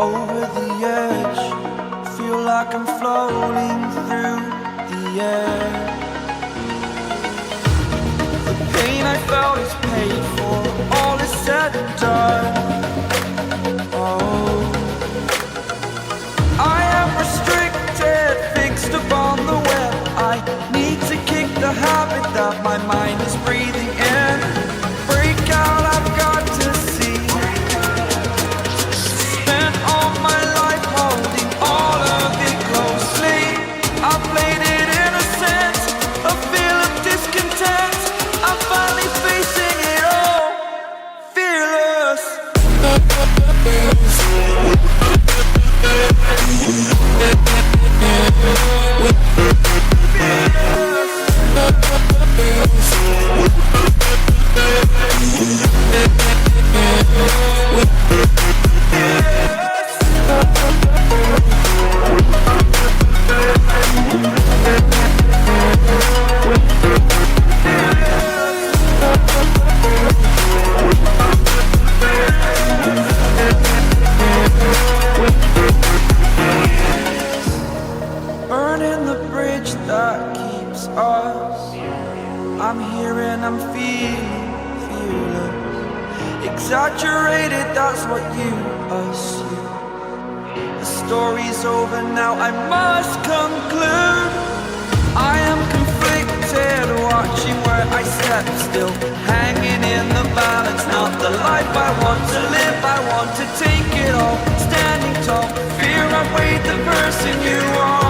over the edge. Feel like I'm floating through the air. The pain I felt is paid for, all is said and done. Oh, I am restricted, fixed upon the web. I need to kick the habit that my mind is breathing in. Break out, I've got to see. Spent all my life holding all of it closely. I played it innocent, a feel of discontent. I'm finally facing it all, fearless. Burning the bridge that keeps us. I'm here and I'm feeling fearless. Exaggerated, that's what you assume. The story's over now, I must conclude. I am conflicted, watching where I step still, hanging in the balance. Not the life I want to live, I want to take it all. Standing tall, fear I weighed the person you are.